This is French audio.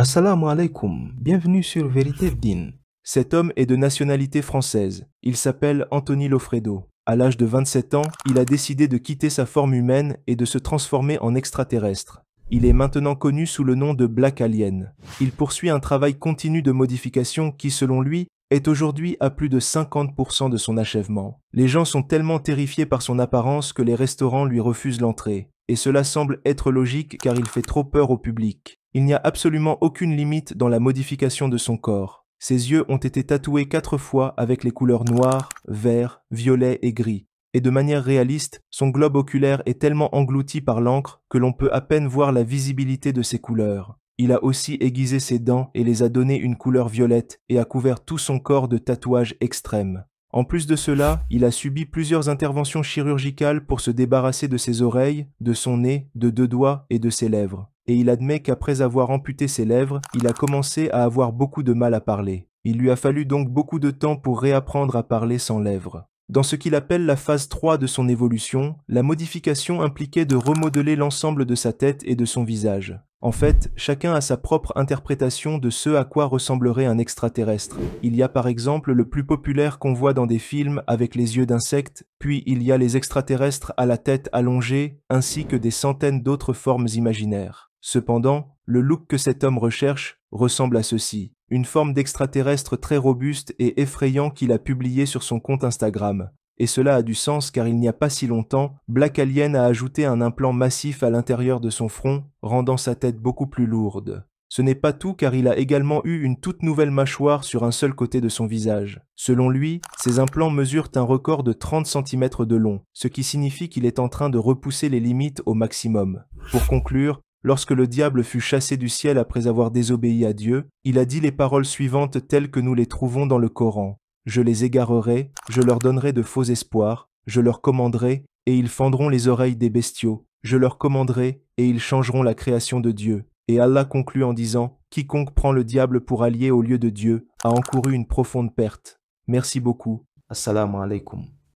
Assalamu alaikum, bienvenue sur Vérité Din. Cet homme est de nationalité française. Il s'appelle Anthony Loffredo. À l'âge de 27 ans, il a décidé de quitter sa forme humaine et de se transformer en extraterrestre. Il est maintenant connu sous le nom de Black Alien. Il poursuit un travail continu de modification qui, selon lui, est aujourd'hui à plus de 50% de son achèvement. Les gens sont tellement terrifiés par son apparence que les restaurants lui refusent l'entrée. Et cela semble être logique car il fait trop peur au public. Il n'y a absolument aucune limite dans la modification de son corps. Ses yeux ont été tatoués 4 fois avec les couleurs noir, vert, violet et gris. Et de manière réaliste, son globe oculaire est tellement englouti par l'encre que l'on peut à peine voir la visibilité de ses couleurs. Il a aussi aiguisé ses dents et les a donné une couleur violette et a couvert tout son corps de tatouages extrêmes. En plus de cela, il a subi plusieurs interventions chirurgicales pour se débarrasser de ses oreilles, de son nez, de 2 doigts et de ses lèvres. Et il admet qu'après avoir amputé ses lèvres, il a commencé à avoir beaucoup de mal à parler. Il lui a fallu donc beaucoup de temps pour réapprendre à parler sans lèvres. Dans ce qu'il appelle la phase 3 de son évolution, la modification impliquait de remodeler l'ensemble de sa tête et de son visage. En fait, chacun a sa propre interprétation de ce à quoi ressemblerait un extraterrestre. Il y a par exemple le plus populaire qu'on voit dans des films avec les yeux d'insectes, puis il y a les extraterrestres à la tête allongée, ainsi que des centaines d'autres formes imaginaires. Cependant, le look que cet homme recherche ressemble à ceci. Une forme d'extraterrestre très robuste et effrayant qu'il a publié sur son compte Instagram. Et cela a du sens car il n'y a pas si longtemps, Black Alien a ajouté un implant massif à l'intérieur de son front, rendant sa tête beaucoup plus lourde. Ce n'est pas tout car il a également eu une toute nouvelle mâchoire sur un seul côté de son visage. Selon lui, ces implants mesurent un record de 30 cm de long, ce qui signifie qu'il est en train de repousser les limites au maximum. Pour conclure, lorsque le diable fut chassé du ciel après avoir désobéi à Dieu, il a dit les paroles suivantes telles que nous les trouvons dans le Coran. Je les égarerai, je leur donnerai de faux espoirs, je leur commanderai, et ils fendront les oreilles des bestiaux. Je leur commanderai, et ils changeront la création de Dieu. Et Allah conclut en disant, quiconque prend le diable pour allié au lieu de Dieu a encouru une profonde perte. Merci beaucoup. Assalamu alaikum.